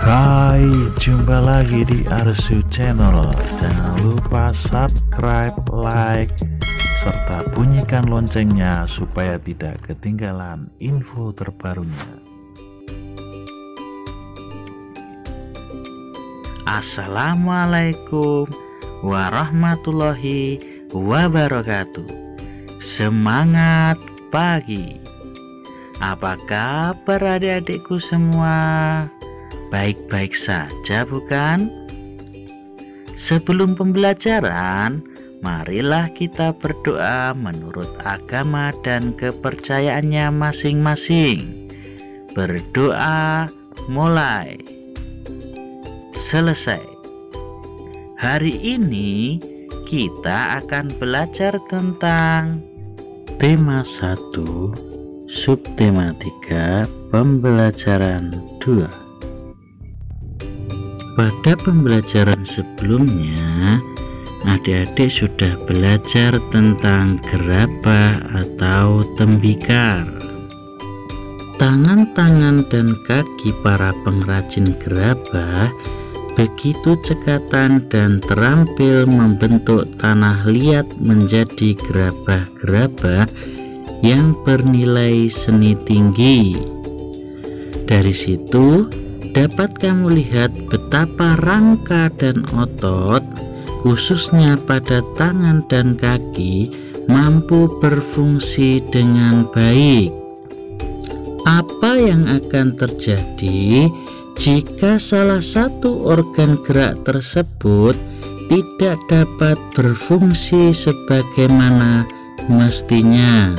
Hai, jumpa lagi di Arsu Channel. Jangan lupa subscribe, like, serta bunyikan loncengnya supaya tidak ketinggalan info terbarunya. Assalamualaikum warahmatullahi wabarakatuh. Semangat pagi. Apa kabar adik-adikku semua? Baik-baik saja bukan? Sebelum pembelajaran, marilah kita berdoa menurut agama dan kepercayaannya masing-masing. Berdoa mulai. Selesai. Hari ini kita akan belajar tentang tema 1, subtema 3, pembelajaran 2. Pada pembelajaran sebelumnya, adik-adik sudah belajar tentang gerabah atau tembikar. Tangan-tangan dan kaki para pengrajin gerabah begitu cekatan dan terampil membentuk tanah liat menjadi gerabah-gerabah yang bernilai seni tinggi. Dari situ dapat kamu lihat betapa rangka dan otot, khususnya pada tangan dan kaki, mampu berfungsi dengan baik. Apa yang akan terjadi jika salah satu organ gerak tersebut tidak dapat berfungsi sebagaimana mestinya?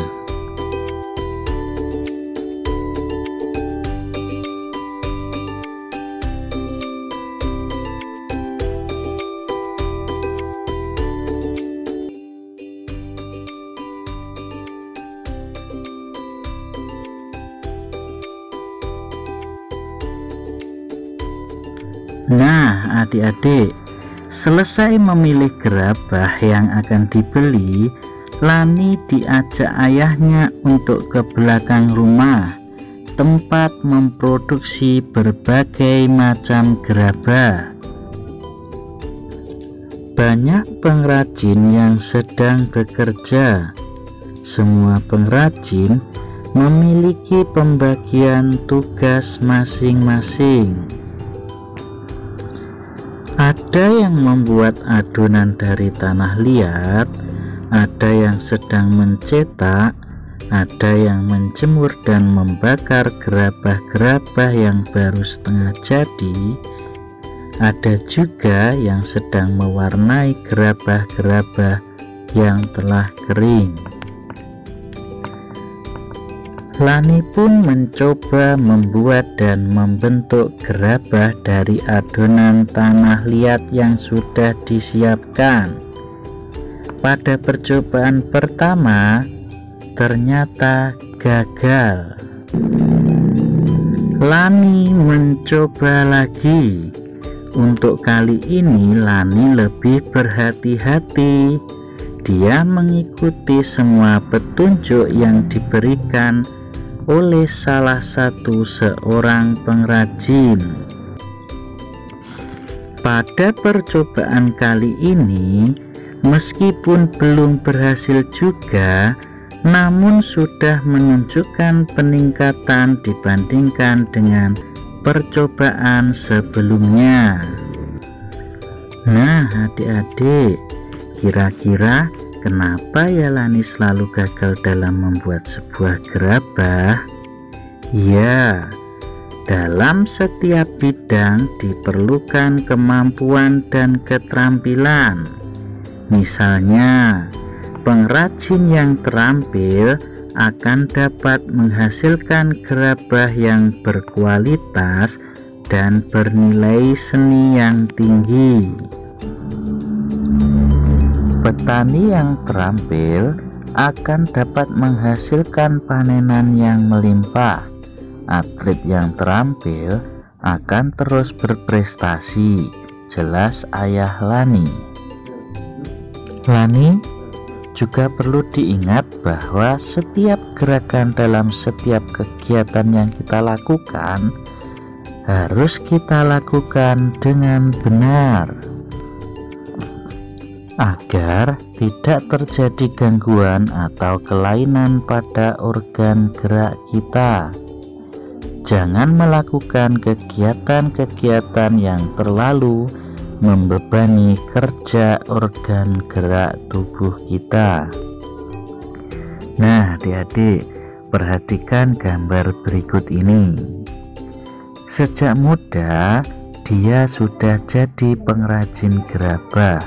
Nah, adik-adik, selesai memilih gerabah yang akan dibeli, Lani diajak ayahnya untuk ke belakang rumah, tempat memproduksi berbagai macam gerabah. Banyak pengrajin yang sedang bekerja. Semua pengrajin memiliki pembagian tugas masing-masing. Ada yang membuat adonan dari tanah liat, ada yang sedang mencetak, ada yang menjemur dan membakar gerabah-gerabah yang baru setengah jadi, ada juga yang sedang mewarnai gerabah-gerabah yang telah kering. Lani pun mencoba membuat dan membentuk gerabah dari adonan tanah liat yang sudah disiapkan. Pada percobaan pertama, ternyata gagal. Lani mencoba lagi. Untuk kali ini Lani lebih berhati-hati. Dia mengikuti semua petunjuk yang diberikan oleh salah satu seorang pengrajin. Pada percobaan kali ini, meskipun belum berhasil juga, namun sudah menunjukkan peningkatan dibandingkan dengan percobaan sebelumnya. Nah, adik-adik, kira-kira kenapa ya Lani selalu gagal dalam membuat sebuah gerabah? Ya, dalam setiap bidang diperlukan kemampuan dan keterampilan. Misalnya, pengrajin yang terampil akan dapat menghasilkan gerabah yang berkualitas dan bernilai seni yang tinggi. Petani yang terampil akan dapat menghasilkan panenan yang melimpah. Atlet yang terampil akan terus berprestasi, jelas ayah Lani. Lani juga perlu diingat bahwa setiap gerakan dalam setiap kegiatan yang kita lakukan harus kita lakukan dengan benar agar tidak terjadi gangguan atau kelainan pada organ gerak kita. Jangan melakukan kegiatan-kegiatan yang terlalu membebani kerja organ gerak tubuh kita. Nah, adik-adik, perhatikan gambar berikut ini. Sejak muda, dia sudah jadi pengrajin gerabah.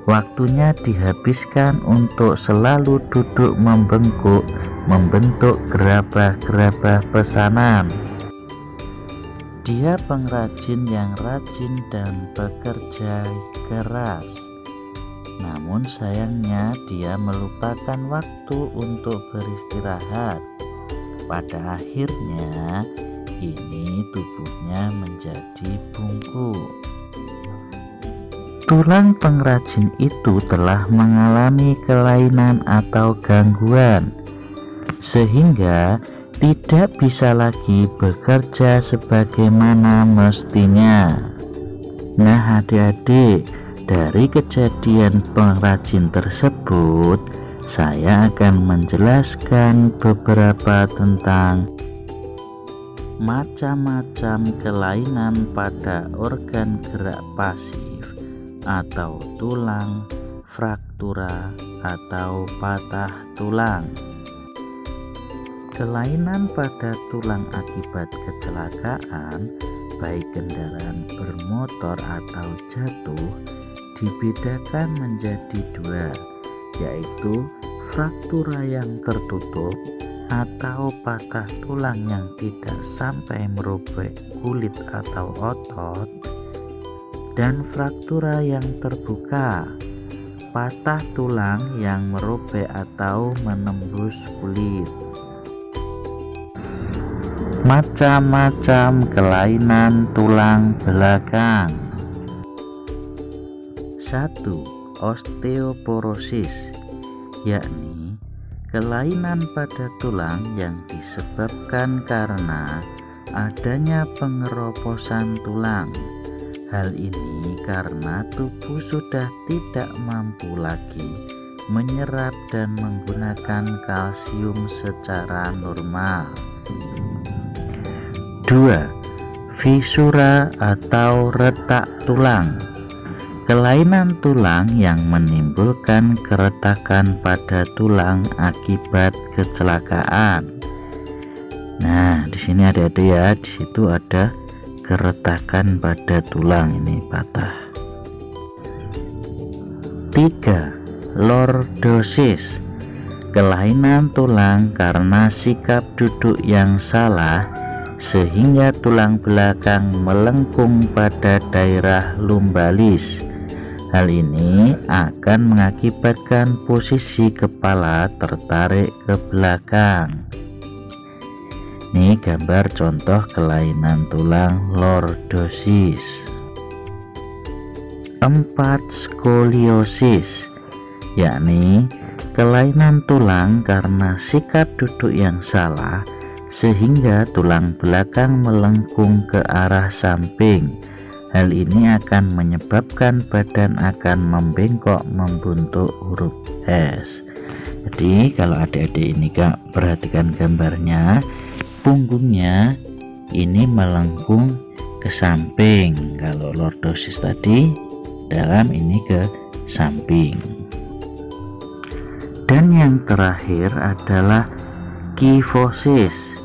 Waktunya dihabiskan untuk selalu duduk membengkuk, membentuk gerabah-gerabah pesanan. Dia pengrajin yang rajin dan bekerja keras. Namun sayangnya dia melupakan waktu untuk beristirahat. Pada akhirnya, kini tubuhnya menjadi bungkuk. Tulang pengrajin itu telah mengalami kelainan atau gangguan, sehingga tidak bisa lagi bekerja sebagaimana mestinya. Nah, adik-adik, dari kejadian pengrajin tersebut, saya akan menjelaskan beberapa tentang macam-macam kelainan pada organ gerak pasif atau tulang, fraktura atau patah tulang. Kelainan pada tulang akibat kecelakaan, baik kendaraan bermotor atau jatuh, dibedakan menjadi dua, yaitu fraktura yang tertutup atau patah tulang yang tidak sampai merobek kulit atau otot, dan fraktura yang terbuka, patah tulang yang merobek atau menembus kulit. Macam-macam kelainan tulang belakang. 1. Osteoporosis, yakni kelainan pada tulang yang disebabkan karena adanya pengeroposan tulang. Hal ini karena tubuh sudah tidak mampu lagi menyerap dan menggunakan kalsium secara normal. 2. Fisura atau retak tulang, kelainan tulang yang menimbulkan keretakan pada tulang akibat kecelakaan. Nah, di sini adik-adik ya, di situ ada keretakan pada tulang, ini patah. 3. Lordosis, kelainan tulang karena sikap duduk yang salah sehingga tulang belakang melengkung pada daerah lumbalis. Hal ini akan mengakibatkan posisi kepala tertarik ke belakang. Ini gambar contoh kelainan tulang lordosis. 4. Skoliosis, yakni kelainan tulang karena sikap duduk yang salah sehingga tulang belakang melengkung ke arah samping. Hal ini akan menyebabkan badan akan membengkok membentuk huruf S. Jadi kalau adik-adik ini perhatikan gambarnya, punggungnya ini melengkung ke samping. Kalau lordosis tadi dalam, ini ke samping. Dan yang terakhir adalah kifosis,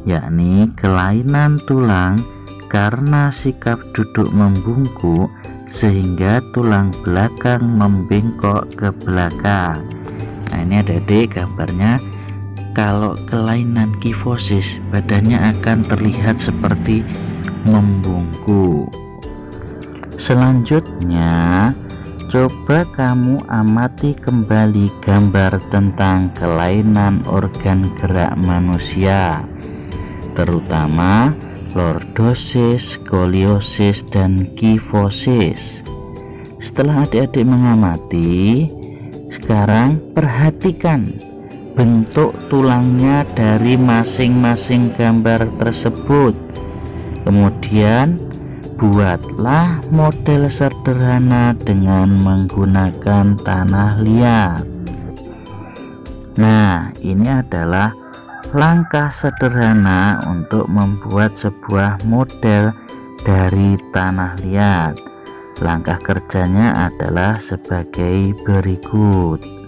yakni kelainan tulang karena sikap duduk membungkuk sehingga tulang belakang membengkok ke belakang. Nah, ini adik-adik gambarnya. Kalau kelainan kifosis, badannya akan terlihat seperti membungkuk. Selanjutnya, coba kamu amati kembali gambar tentang kelainan organ gerak manusia, terutama lordosis, skoliosis, dan kifosis. Setelah adik-adik mengamati, sekarang perhatikan bentuk tulangnya dari masing-masing gambar tersebut. Kemudian buatlah model sederhana dengan menggunakan tanah liat. Nah, ini adalah langkah sederhana untuk membuat sebuah model dari tanah liat. Langkah kerjanya adalah sebagai berikut.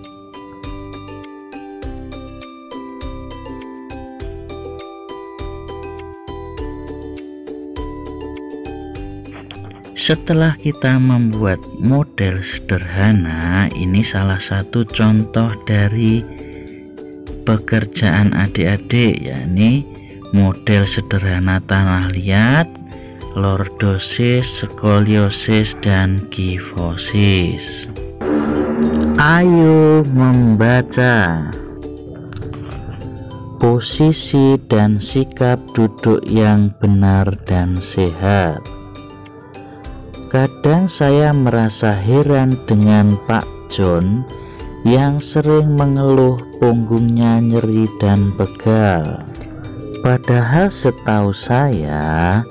Setelah kita membuat model sederhana, ini salah satu contoh dari pekerjaan adik-adik, yakni model sederhana tanah liat, lordosis, skoliosis, dan kifosis. Ayo membaca. Posisi dan sikap duduk yang benar dan sehat. Kadang saya merasa heran dengan Pak John yang sering mengeluh punggungnya nyeri dan pegal. Padahal setahu saya,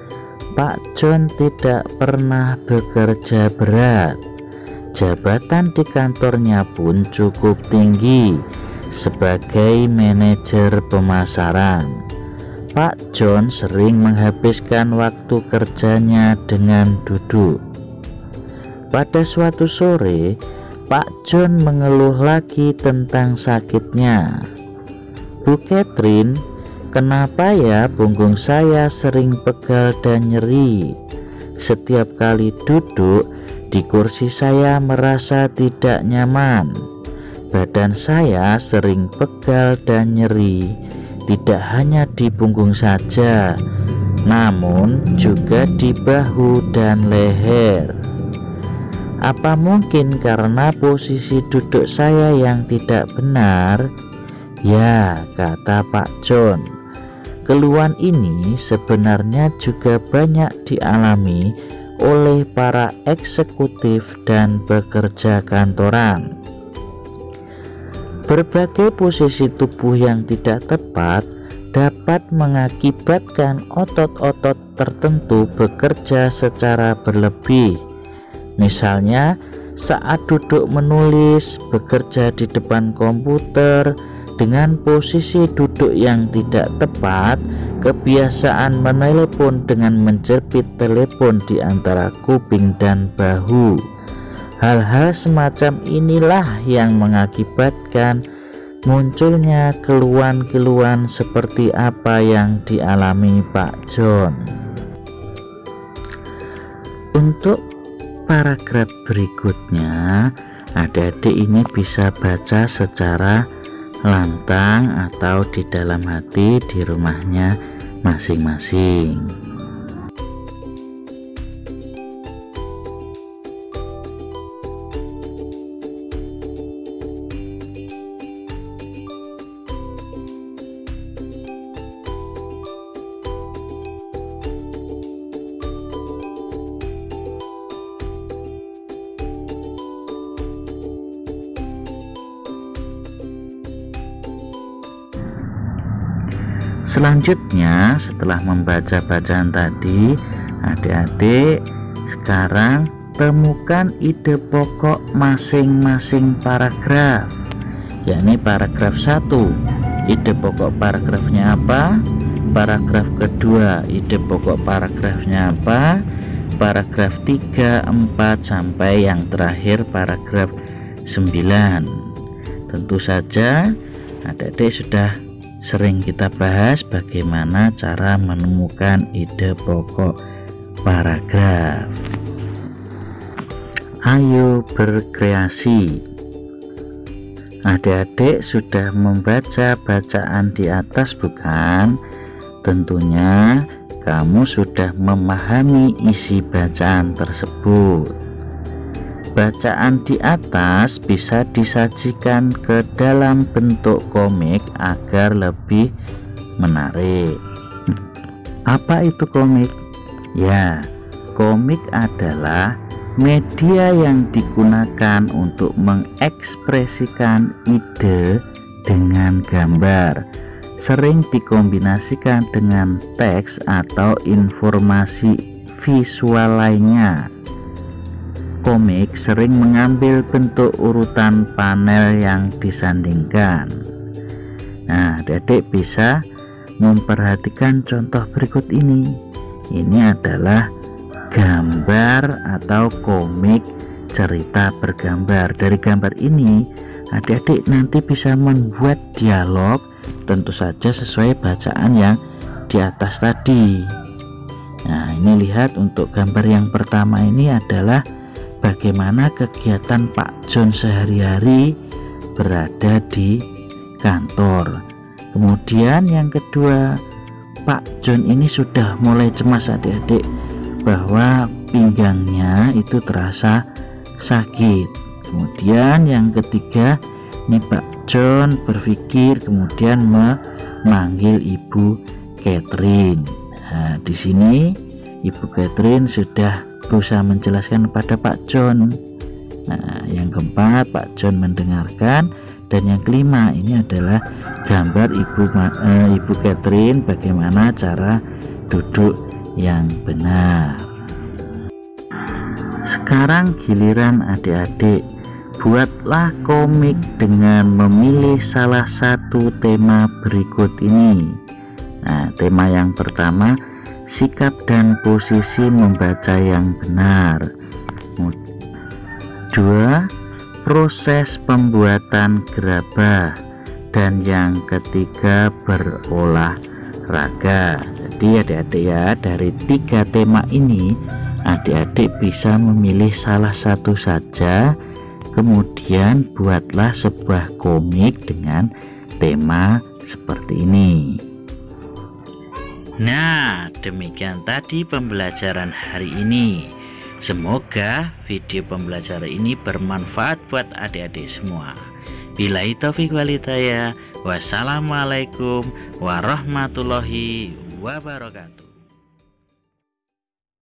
Pak John tidak pernah bekerja berat. Jabatan di kantornya pun cukup tinggi sebagai manajer pemasaran. Pak John sering menghabiskan waktu kerjanya dengan duduk. Pada suatu sore, Pak John mengeluh lagi tentang sakitnya. Bu Catherine, kenapa ya punggung saya sering pegal dan nyeri? Setiap kali duduk di kursi saya merasa tidak nyaman. Badan saya sering pegal dan nyeri, tidak hanya di punggung saja, namun juga di bahu dan leher. Apa mungkin karena posisi duduk saya yang tidak benar? Ya, kata Pak John, keluhan ini sebenarnya juga banyak dialami oleh para eksekutif dan pekerja kantoran. Berbagai posisi tubuh yang tidak tepat dapat mengakibatkan otot-otot tertentu bekerja secara berlebih. Misalnya saat duduk menulis, bekerja di depan komputer dengan posisi duduk yang tidak tepat, kebiasaan menelepon dengan menjepit telepon di antara kuping dan bahu. Hal-hal semacam inilah yang mengakibatkan munculnya keluhan-keluhan seperti apa yang dialami Pak John. Untuk paragraf berikutnya, adik-adik ini bisa baca secara lantang atau di dalam hati di rumahnya masing-masing. Selanjutnya, setelah membaca bacaan tadi, adik-adik sekarang temukan ide pokok masing-masing paragraf, yakni paragraf 1, ide pokok paragrafnya apa? Paragraf kedua, ide pokok paragrafnya apa? Paragraf 3, 4 sampai yang terakhir paragraf 9. Tentu saja adik-adik sudah sering kita bahas bagaimana cara menemukan ide pokok paragraf. Ayo berkreasi. Adik-adik sudah membaca bacaan di atas bukan? Tentunya kamu sudah memahami isi bacaan tersebut. Bacaan di atas bisa disajikan ke dalam bentuk komik agar lebih menarik. Apa itu komik? Ya, komik adalah media yang digunakan untuk mengekspresikan ide dengan gambar, sering dikombinasikan dengan teks atau informasi visual lainnya. Komik sering mengambil bentuk urutan panel yang disandingkan. Nah, adik-adik bisa memperhatikan contoh berikut ini. Ini adalah gambar atau komik cerita bergambar. Dari gambar ini, adik-adik nanti bisa membuat dialog, tentu saja sesuai bacaan yang di atas tadi. Nah, ini lihat untuk gambar yang pertama ini adalah bagaimana kegiatan Pak John sehari-hari berada di kantor. Kemudian yang kedua, Pak John ini sudah mulai cemas adik-adik bahwa pinggangnya itu terasa sakit. Kemudian yang ketiga, ini Pak John berpikir kemudian memanggil Ibu Catherine. Nah, di sini Ibu Catherine sudah berusaha menjelaskan kepada Pak John. Nah, yang keempat, Pak John mendengarkan, dan yang kelima ini adalah gambar Ibu Catherine bagaimana cara duduk yang benar. Sekarang giliran adik-adik, buatlah komik dengan memilih salah satu tema berikut ini. Nah, tema yang pertama, sikap dan posisi membaca yang benar. 2. Proses pembuatan gerabah. Dan yang ketiga, berolahraga. Jadi adik-adik ya, dari 3 tema ini adik-adik bisa memilih salah satu saja, kemudian buatlah sebuah komik dengan tema seperti ini. Nah, demikian tadi pembelajaran hari ini. Semoga video pembelajaran ini bermanfaat buat adik-adik semua. Billahi taufiq walhidayah. Wassalamualaikum warahmatullahi wabarakatuh.